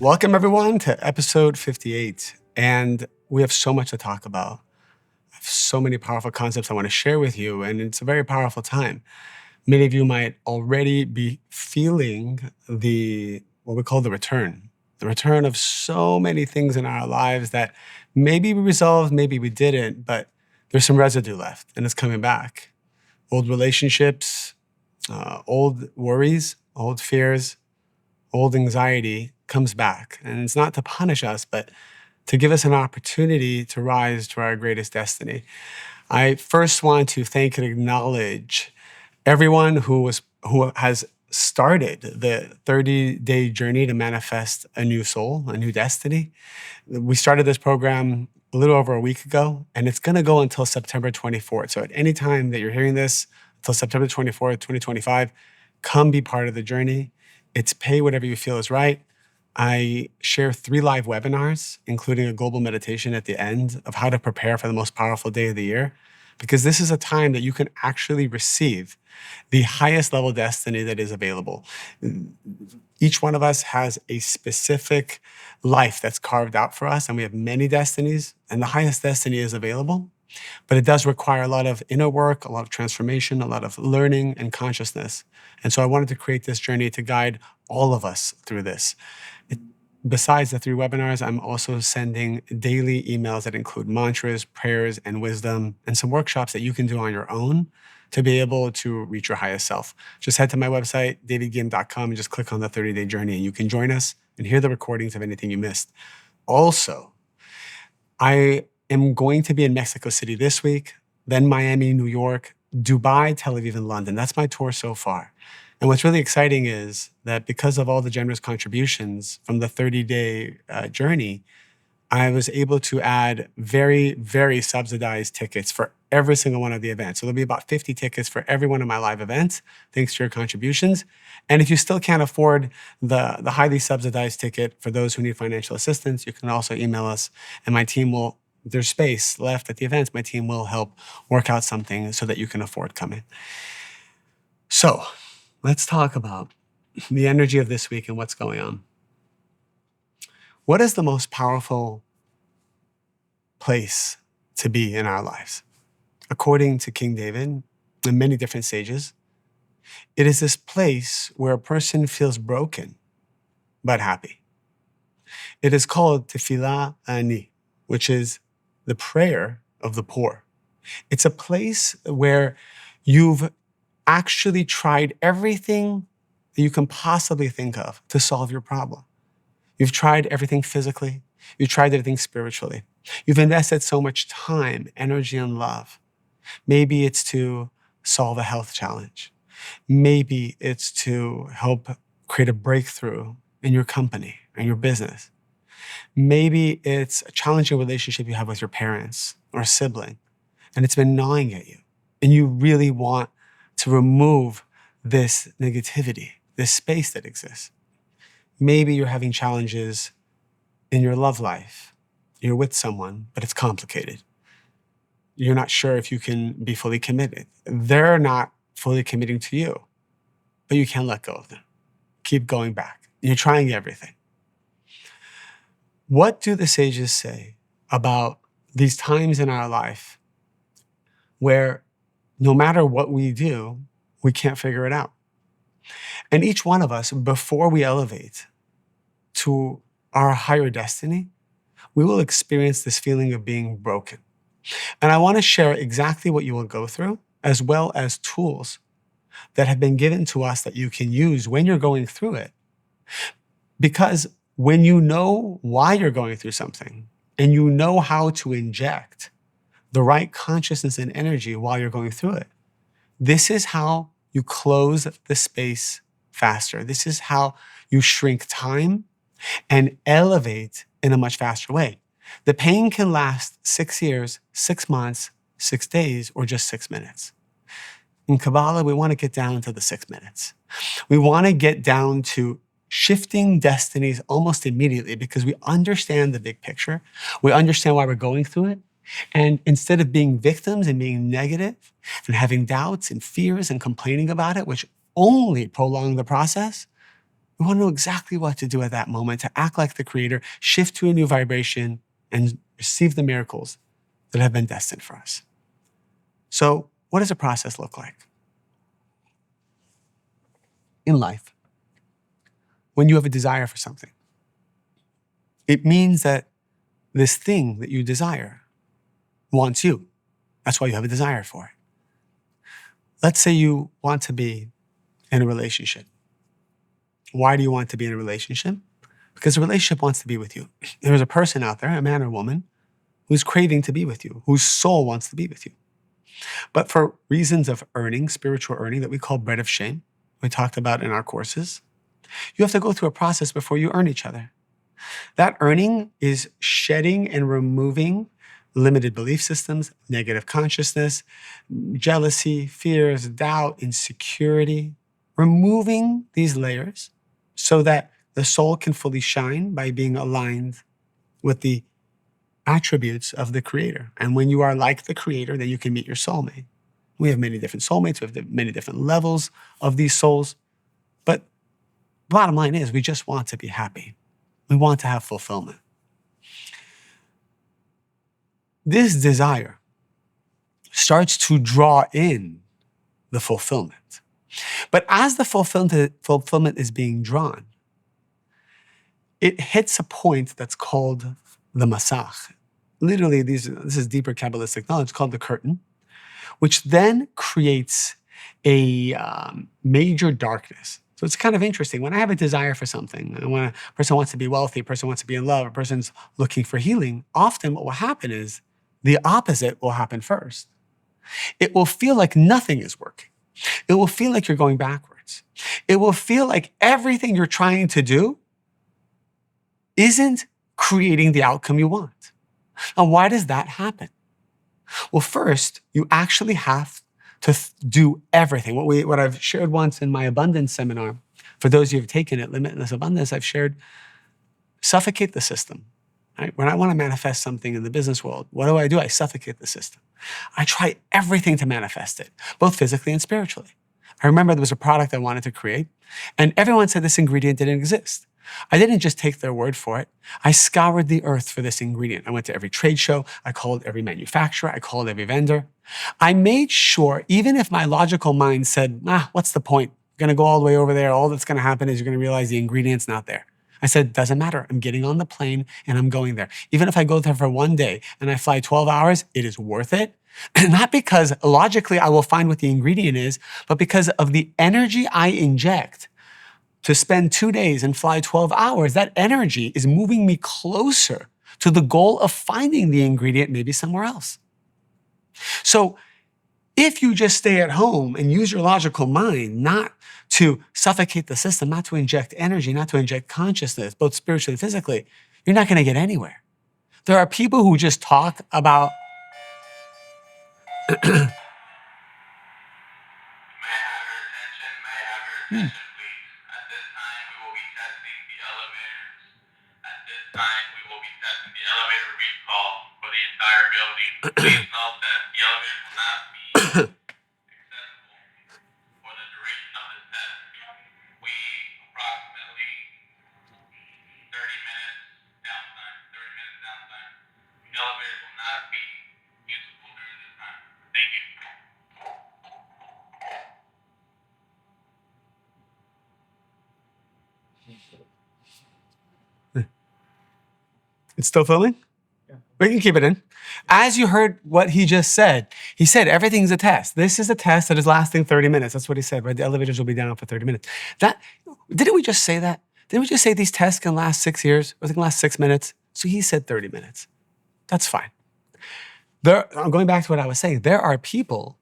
Welcome, everyone, to episode 58. And we have so much to talk about. I have so many powerful concepts I want to share with you, and it's a very powerful time. Many of you might already be feeling what we call the return of so many things in our lives that maybe we resolved, maybe we didn't, but there's some residue left and it's coming back. Old relationships, old worries, old fears, old anxiety comes back. And it's not to punish us, but to give us an opportunity to rise to our greatest destiny. I first want to thank and acknowledge everyone who has started the 30-day journey to manifest a new soul, a new destiny. We started this program a little over a week ago, and it's going to go until September 24th. So at any time that you're hearing this, until September 24th, 2025, come be part of the journey. It's pay whatever you feel is right. I share 3 live webinars, including a global meditation at the end of how to prepare for the most powerful day of the year, because this is a time that you can actually receive the highest level destiny that is available. Each one of us has a specific life that's carved out for us, and we have many destinies, and the highest destiny is available. But it does require a lot of inner work, a lot of transformation, a lot of learning and consciousness. And so I wanted to create this journey to guide all of us through this. Besides the 3 webinars, I'm also sending daily emails that include mantras, prayers, and wisdom, and some workshops that you can do on your own to be able to reach your highest self. Just head to my website, davidgim.com, and just click on the 30-day journey, and you can join us and hear the recordings of anything you missed. Also, I am going to be in Mexico City this week, then Miami, New York, Dubai, Tel Aviv, and London. That's my tour so far. And what's really exciting is that because of all the generous contributions from the 30-day journey, I was able to add very, very subsidized tickets for every single one of the events. So there'll be about 50 tickets for every one of my live events, thanks to your contributions. And if you still can't afford the highly subsidized ticket for those who need financial assistance, you can also email us, and my team will, there's space left at the events, my team will help work out something so that you can afford coming. So let's talk about the energy of this week and what's going on. What is the most powerful place to be in our lives? According to King David, in many different stages, it is this place where a person feels broken but happy. It is called Tefillah Ani, which is the prayer of the poor. It's a place where you've actually tried everything that you can possibly think of to solve your problem. You've tried everything physically. You've tried everything spiritually. You've invested so much time, energy, and love. Maybe it's to solve a health challenge. Maybe it's to help create a breakthrough in your company and your business. Maybe it's a challenging relationship you have with your parents or a sibling, and it's been gnawing at you, and you really want to remove this negativity, this space that exists. Maybe you're having challenges in your love life. You're with someone, but it's complicated. You're not sure if you can be fully committed. They're not fully committing to you, but you can't let go of them. Keep going back. You're trying everything. What do the sages say about these times in our life where no matter what we do, we can't figure it out? And each one of us, before we elevate to our higher destiny, we will experience this feeling of being broken. And I want to share exactly what you will go through, as well as tools that have been given to us that you can use when you're going through it. Because when you know why you're going through something, and you know how to inject the right consciousness and energy while you're going through it, this is how you close the space faster. This is how you shrink time and elevate in a much faster way. The pain can last 6 years, 6 months, 6 days, or just 6 minutes. In Kabbalah, we want to get down to the 6 minutes. We want to get down to shifting destinies almost immediately because we understand the big picture. We understand why we're going through it. And instead of being victims and being negative and having doubts and fears and complaining about it, which only prolong the process, We want to know exactly what to do at that moment to act like the creator, shift to a new vibration, and receive the miracles that have been destined for us. So what does the process look like? In life, when you have a desire for something, it means that this thing that you desire wants you. That's why you have a desire for it. Let's say you want to be in a relationship. Why do you want to be in a relationship? Because the relationship wants to be with you. There's a person out there, a man or woman, who's craving to be with you, whose soul wants to be with you. But for reasons of earning, spiritual earning that we call bread of shame, we talked about in our courses, you have to go through a process before you earn each other. That earning is shedding and removing limited belief systems, negative consciousness, jealousy, fears, doubt, insecurity, removing these layers so that the soul can fully shine by being aligned with the attributes of the creator. And when you are like the creator, then you can meet your soulmate. We have many different soulmates. We have many different levels of these souls. But bottom line is we just want to be happy. We want to have fulfillment. This desire starts to draw in the fulfillment. But as the fulfillment is being drawn, it hits a point that's called the masach. Literally, this is deeper Kabbalistic knowledge called the curtain, which then creates a major darkness. So it's kind of interesting. When I have a desire for something, and when a person wants to be wealthy, a person wants to be in love, a person's looking for healing, often what will happen is the opposite will happen first. It will feel like nothing is working. It will feel like you're going backwards. It will feel like everything you're trying to do isn't creating the outcome you want. Now, why does that happen? Well, first, you actually have to do everything. What I've shared once in my abundance seminar, for those of you who have taken it, Limitless Abundance, I've shared, suffocate the system. Right? When I want to manifest something in the business world, what do? I suffocate the system. I try everything to manifest it, both physically and spiritually. I remember there was a product I wanted to create, and everyone said this ingredient didn't exist. I didn't just take their word for it. I scoured the earth for this ingredient. I went to every trade show. I called every manufacturer. I called every vendor. I made sure, even if my logical mind said, what's the point? You're going to go all the way over there. All that's going to happen is you're going to realize the ingredient's not there. I said, doesn't matter. I'm getting on the plane and I'm going there. Even if I go there for one day and I fly 12 hours, it is worth it. Not because logically I will find what the ingredient is, but because of the energy I inject to spend 2 days and fly 12 hours, that energy is moving me closer to the goal of finding the ingredient maybe somewhere else. So if you just stay at home and use your logical mind not to suffocate the system, not to inject energy, not to inject consciousness, both spiritually and physically, you're not going to get anywhere. There are people who just talk about May I have your attention, please? At this time, we will be testing the elevators. At this time, we will be testing the elevator recall for the entire building. Please note that the elevator will not be accessible for the duration of this test. We approximately 30 minutes downtime. The elevators will not be usable during this time. Thank you. it's still filming? Yeah. We can keep it in. As you heard what he just said, he said everything's a test. This is a test that is lasting 30 minutes. That's what he said, right? The elevators will be down for 30 minutes. Didn't we just say that? Didn't we just say these tests can last 6 years or they can last 6 minutes? So he said 30 minutes. That's fine. I'm going back to what I was saying. There are people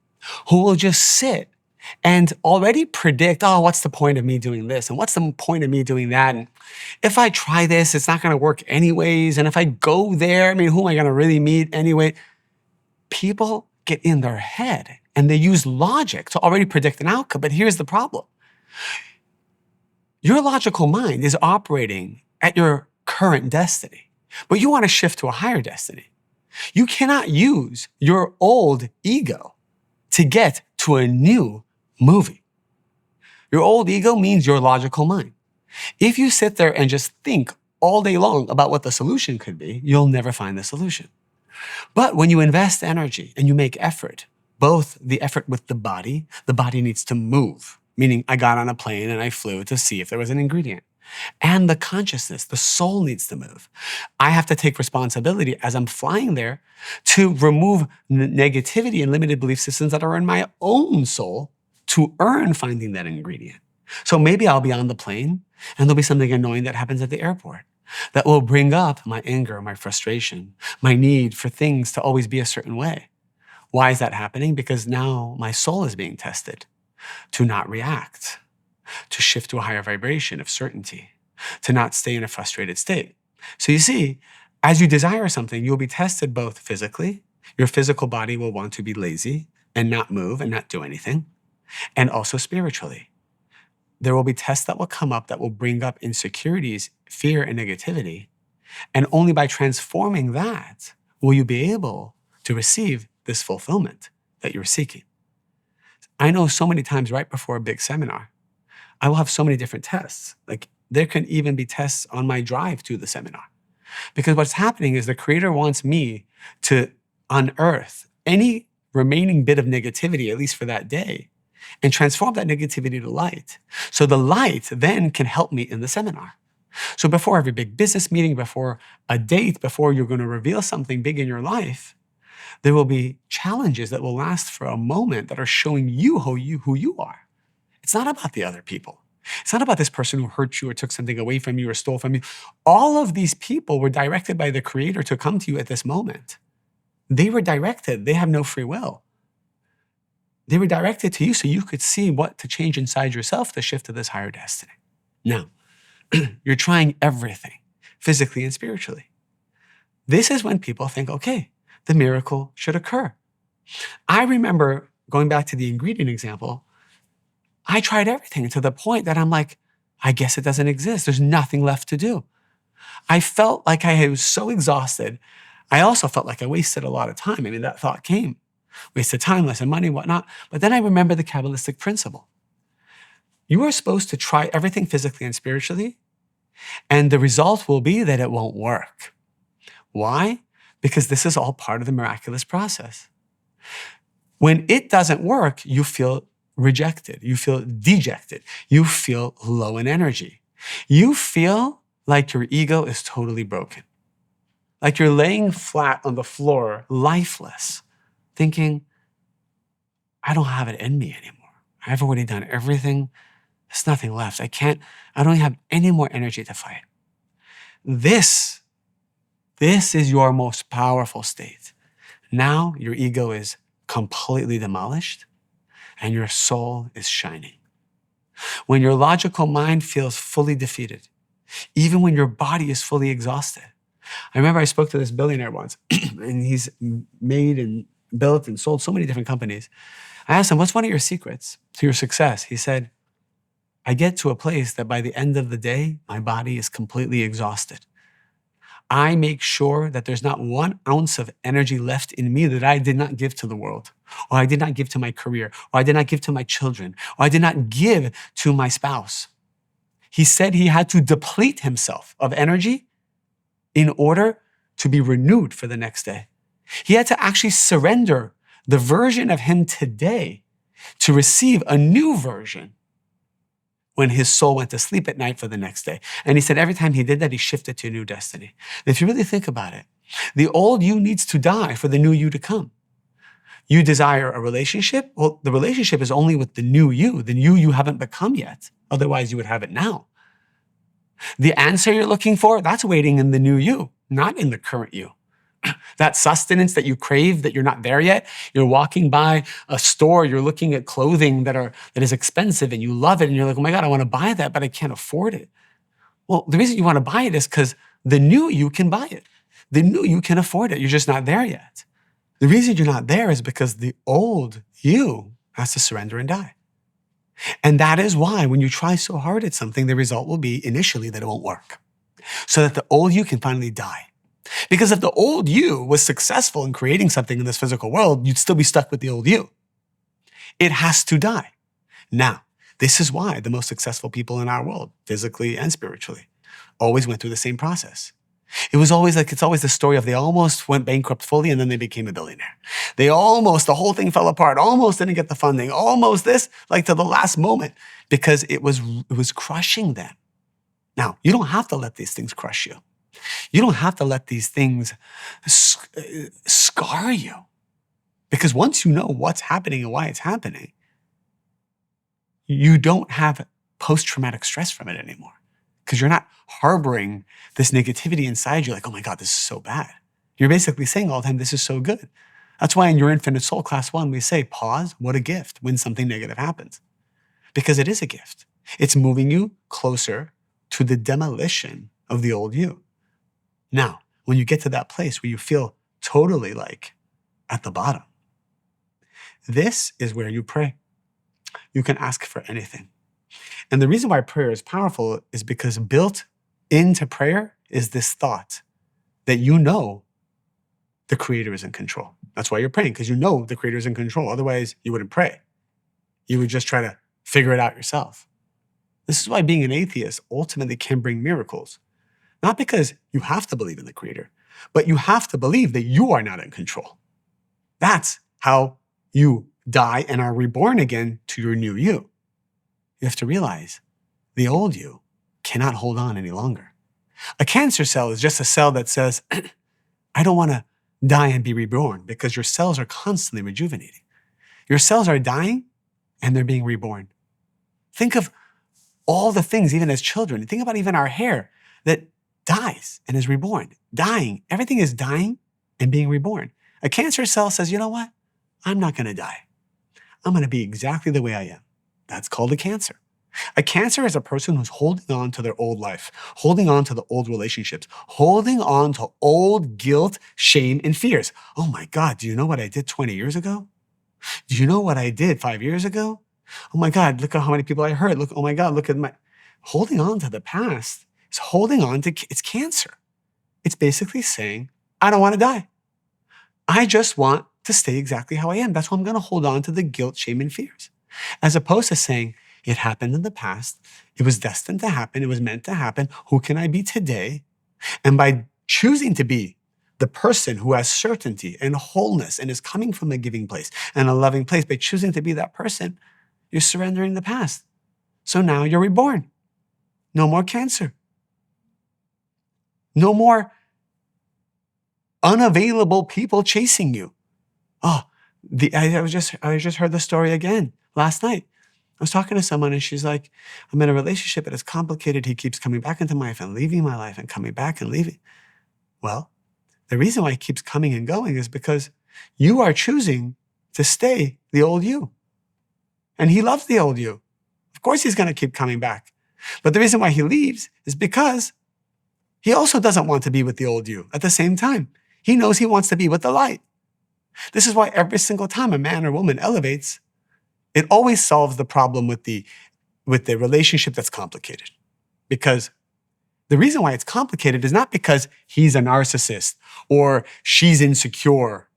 who will just sit and already predict, what's the point of me doing this? And what's the point of me doing that? And if I try this, it's not going to work anyways. And if I go there, who am I going to really meet anyway? People get in their head and they use logic to already predict an outcome. But here's the problem. Your logical mind is operating at your current destiny, but you want to shift to a higher destiny. You cannot use your old ego to get to a new movie. Your old ego means your logical mind. If you sit there and just think all day long about what the solution could be, you'll never find the solution. But when you invest energy and you make effort, both the effort with the body needs to move, meaning I got on a plane and I flew to see if there was an ingredient. And the consciousness, the soul needs to move. I have to take responsibility as I'm flying there to remove negativity and limited belief systems that are in my own soul to earn finding that ingredient. So maybe I'll be on the plane and there'll be something annoying that happens at the airport that will bring up my anger, my frustration, my need for things to always be a certain way. Why is that happening? Because now my soul is being tested to not react, to shift to a higher vibration of certainty, to not stay in a frustrated state. So you see, as you desire something, you'll be tested both physically. Your physical body will want to be lazy and not move and not do anything. And also spiritually. There will be tests that will come up that will bring up insecurities, fear, and negativity. And only by transforming that will you be able to receive this fulfillment that you're seeking. I know so many times right before a big seminar, I will have so many different tests. Like there can even be tests on my drive to the seminar. Because what's happening is the creator wants me to unearth any remaining bit of negativity, at least for that day, and transform that negativity to light. So the light then can help me in the seminar. So before every big business meeting, before a date, before you're going to reveal something big in your life, there will be challenges that will last for a moment that are showing you who you are. It's not about the other people. It's not about this person who hurt you or took something away from you or stole from you. All of these people were directed by the creator to come to you at this moment. They were directed. They have no free will. They were directed to you so you could see what to change inside yourself to shift to this higher destiny. Now, you're trying everything, physically and spiritually. This is when people think, okay, the miracle should occur. I remember going back to the ingredient example, I tried everything to the point that I'm like, I guess it doesn't exist. There's nothing left to do. I felt like I was so exhausted. I also felt like I wasted a lot of time. I mean, that thought came. Wasted time, wasted money, whatnot. But then I remember the Kabbalistic principle. You are supposed to try everything physically and spiritually, and the result will be that it won't work. Why? Because this is all part of the miraculous process. When it doesn't work, you feel rejected. You feel dejected. You feel low in energy. You feel like your ego is totally broken. Like you're laying flat on the floor, lifeless, thinking, I don't have it in me anymore. I've already done everything. There's nothing left. I don't have any more energy to fight. This is your most powerful state. Now your ego is completely demolished and your soul is shining. When your logical mind feels fully defeated, even when your body is fully exhausted. I remember I spoke to this billionaire once and he's made and built and sold so many different companies. I asked him, what's one of your secrets to your success? He said, I get to a place that by the end of the day, my body is completely exhausted. I make sure that there's not 1 ounce of energy left in me that I did not give to the world, or I did not give to my career, or I did not give to my children, or I did not give to my spouse. He said he had to deplete himself of energy in order to be renewed for the next day. He had to actually surrender the version of him today to receive a new version when his soul went to sleep at night for the next day. And he said every time he did that, he shifted to a new destiny. And if you really think about it, the old you needs to die for the new you to come. You desire a relationship? Well, the relationship is only with the new you haven't become yet. Otherwise, you would have it now. The answer you're looking for, that's waiting in the new you, not in the current you. That sustenance that you crave, that you're not there yet. You're walking by a store, you're looking at clothing that is expensive and you love it and you're like, oh my God, I want to buy that, but I can't afford it. Well, the reason you want to buy it is because the new you can buy it. The new you can afford it. You're just not there yet. The reason you're not there is because the old you has to surrender and die. And that is why when you try so hard at something, the result will be initially that it won't work. So that the old you can finally die. Because if the old you was successful in creating something in this physical world, you'd still be stuck with the old you. It has to die. Now, This is why the most successful people in our world, physically and spiritually, always went through the same process. It's always the story of they almost went bankrupt fully and then they became a billionaire. The whole thing fell apart, almost didn't get the funding, almost this, like to the last moment, because it was crushing them. Now, you don't have to let these things crush you. You don't have to let these things scar you. Because once you know what's happening and why it's happening, you don't have post-traumatic stress from it anymore. Because you're not harboring this negativity inside you like, oh my God, this is so bad. You're basically saying all the time, this is so good. That's why in your Infinite Soul Class 1, we say, pause, what a gift when something negative happens. Because it is a gift. It's moving you closer to the demolition of the old you. Now, when you get to that place where you feel totally like at the bottom, this is where you pray. You can ask for anything. And the reason why prayer is powerful is because built into prayer is this thought that you know the Creator is in control. That's why you're praying, because you know the Creator is in control. Otherwise, you wouldn't pray. You would just try to figure it out yourself. This is why being an atheist ultimately can bring miracles. Not because you have to believe in the Creator, but you have to believe that you are not in control. That's how you die and are reborn again to your new you. You have to realize the old you cannot hold on any longer. A cancer cell is just a cell that says, I don't want to die and be reborn, because your cells are constantly rejuvenating. Your cells are dying and they're being reborn. Think of all the things, even as children. Think about even our hair that dies and is reborn. Dying. Everything is dying and being reborn. A cancer cell says, you know what? I'm not going to die. I'm going to be exactly the way I am. That's called a cancer. A cancer is a person who's holding on to their old life, holding on to the old relationships, holding on to old guilt, shame, and fears. Oh my God, do you know what I did 20 years ago? Do you know what I did 5 years ago? Oh my God, look at how many people I hurt. Look, oh my God, look at my... Holding on to the past is holding on to, it's cancer. It's basically saying, I don't want to die. I just want to stay exactly how I am. That's why I'm going to hold on to the guilt, shame, and fears. As opposed to saying, it happened in the past. It was destined to happen. It was meant to happen. Who can I be today? And by choosing to be the person who has certainty and wholeness and is coming from a giving place and a loving place, by choosing to be that person, you're surrendering the past. So now you're reborn. No more cancer. No more unavailable people chasing you. Oh, I just heard the story again last night. I was talking to someone and she's like, I'm in a relationship and it's complicated. He keeps coming back into my life and leaving my life and coming back and leaving. Well, the reason why he keeps coming and going is because you are choosing to stay the old you. And he loves the old you. Of course he's going to keep coming back. But the reason why he leaves is because he also doesn't want to be with the old you at the same time. He knows he wants to be with the light. This is why every single time a man or woman elevates, it always solves the problem with the relationship that's complicated. Because the reason why it's complicated is not because he's a narcissist or she's insecure.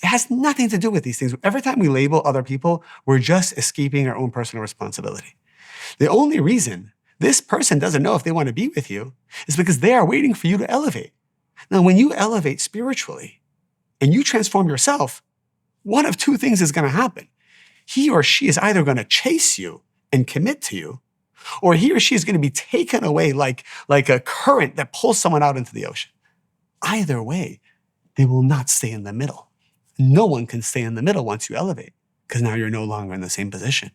It has nothing to do with these things. Every time we label other people, we're just escaping our own personal responsibility. The only reason this person doesn't know if they want to be with you is because they are waiting for you to elevate. Now, when you elevate spiritually and you transform yourself, one of two things is going to happen. He or she is either going to chase you and commit to you, or he or she is going to be taken away like a current that pulls someone out into the ocean. Either way, they will not stay in the middle. No one can stay in the middle once you elevate, because now you're no longer in the same position.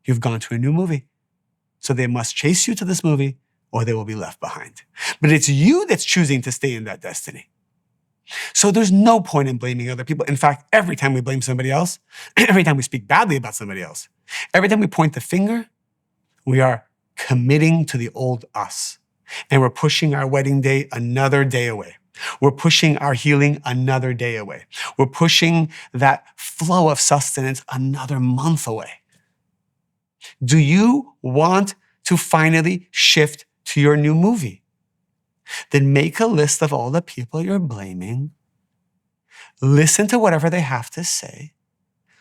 You've gone to a new movie. So they must chase you to this movie or they will be left behind. But it's you that's choosing to stay in that destiny. So there's no point in blaming other people. In fact, every time we blame somebody else, every time we speak badly about somebody else, every time we point the finger, we are committing to the old us. And we're pushing our wedding day another day away. We're pushing our healing another day away. We're pushing that flow of sustenance another month away. Do you want to finally shift to your new movie? Then make a list of all the people you're blaming. Listen to whatever they have to say.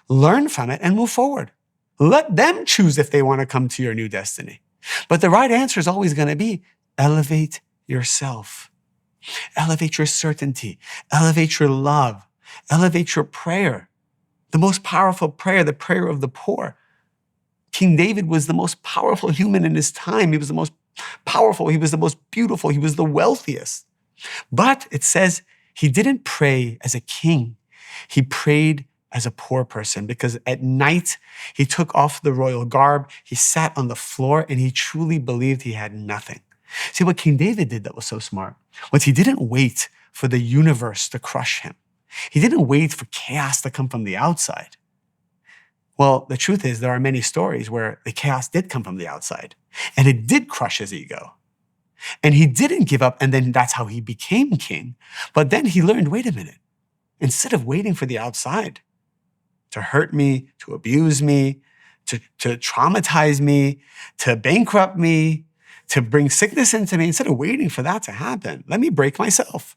Learn from it and move forward. Let them choose if they want to come to your new destiny. But the right answer is always going to be elevate yourself, elevate your certainty, elevate your love, elevate your prayer. The most powerful prayer, the prayer of the poor. King David was the most powerful human in his time. He was the most powerful. He was the most beautiful. He was the wealthiest. But it says he didn't pray as a king. He prayed as a poor person because at night he took off the royal garb, he sat on the floor, and he truly believed he had nothing. See, what King David did that was so smart was he didn't wait for the universe to crush him. He didn't wait for chaos to come from the outside. Well, the truth is there are many stories where the chaos did come from the outside and it did crush his ego. And he didn't give up, and then that's how he became king. But then he learned, wait a minute, instead of waiting for the outside to hurt me, to abuse me, to traumatize me, to bankrupt me, to bring sickness into me, instead of waiting for that to happen, let me break myself.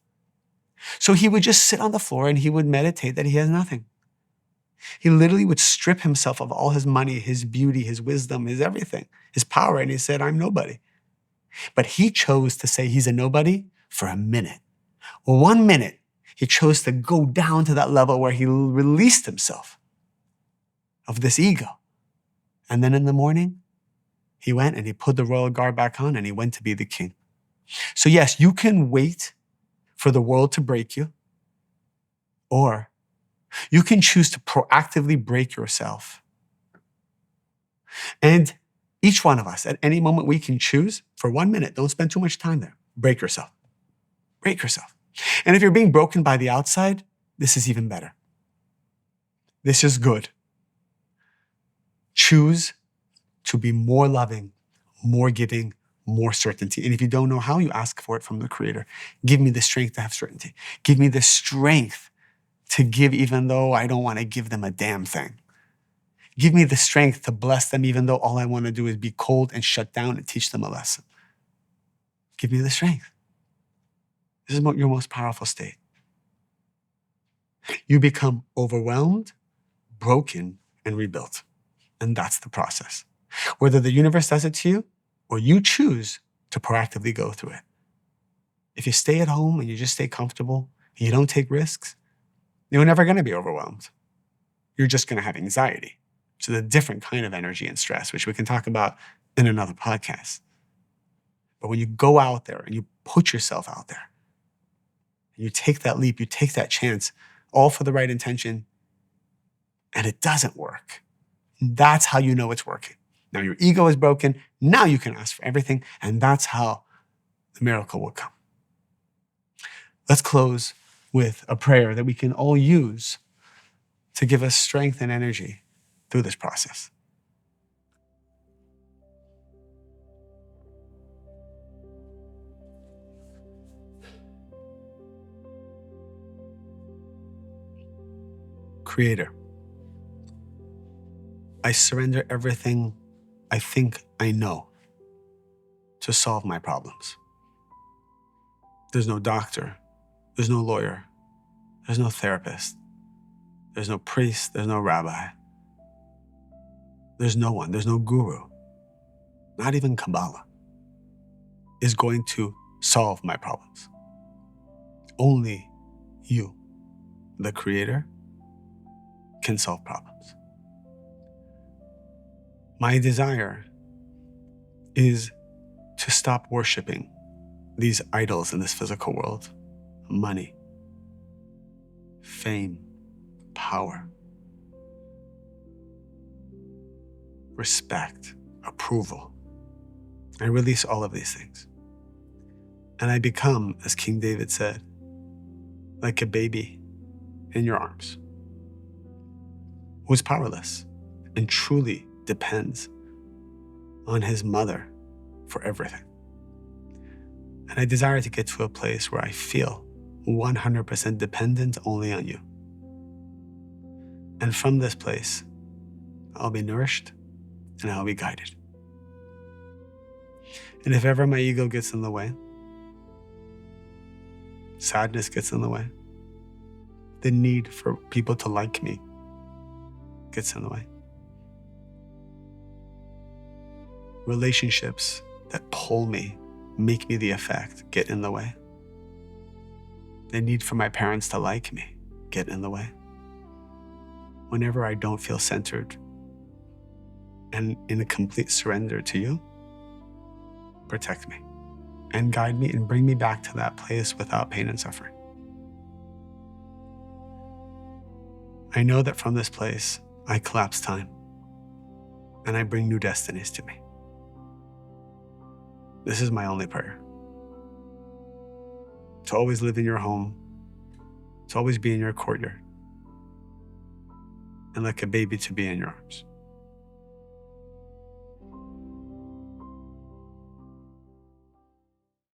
So he would just sit on the floor and he would meditate that he has nothing. He literally would strip himself of all his money, his beauty, his wisdom, his everything, his power. And he said, I'm nobody. But he chose to say he's a nobody for a minute. 1 minute, he chose to go down to that level where he released himself of this ego. And then in the morning, he went and he put the royal guard back on and he went to be the king. So yes, you can wait for the world to break you, or you can choose to proactively break yourself. And each one of us, at any moment, we can choose for 1 minute. Don't spend too much time there. Break yourself. Break yourself. And if you're being broken by the outside, this is even better. This is good. Choose to be more loving, more giving, more certainty. And if you don't know how, you ask for it from the Creator. Give me the strength to have certainty. Give me the strength to give even though I don't want to give them a damn thing. Give me the strength to bless them even though all I want to do is be cold and shut down and teach them a lesson. Give me the strength. This is your most powerful state. You become overwhelmed, broken, and rebuilt. And that's the process. Whether the universe does it to you or you choose to proactively go through it. If you stay at home and you just stay comfortable and you don't take risks, you're never going to be overwhelmed. You're just going to have anxiety. Which is a different kind of energy and stress, which we can talk about in another podcast. But when you go out there and you put yourself out there, and you take that leap, you take that chance, all for the right intention, and it doesn't work, that's how you know it's working. Now your ego is broken. Now you can ask for everything, and that's how the miracle will come. Let's close with a prayer that we can all use to give us strength and energy through this process. Creator, I surrender everything I think I know to solve my problems. There's no doctor, there's no lawyer, there's no therapist, there's no priest, there's no rabbi. There's no one, there's no guru, not even Kabbalah, is going to solve my problems. Only you, the Creator, can solve problems. My desire is to stop worshiping these idols in this physical world: money, fame, power, respect, approval. I release all of these things. And I become, as King David said, like a baby in your arms, who's powerless and truly depends on his mother for everything. And I desire to get to a place where I feel 100% dependent only on you. And from this place, I'll be nourished and I'll be guided. And if ever my ego gets in the way, sadness gets in the way, the need for people to like me gets in the way, relationships that pull me, make me the effect, get in the way. The need for my parents to like me, get in the way. Whenever I don't feel centered and in a complete surrender to you, protect me and guide me and bring me back to that place without pain and suffering. I know that from this place, I collapse time and I bring new destinies to me. This is my only prayer. To always live in your home, to always be in your courtyard, and like a baby to be in your arms.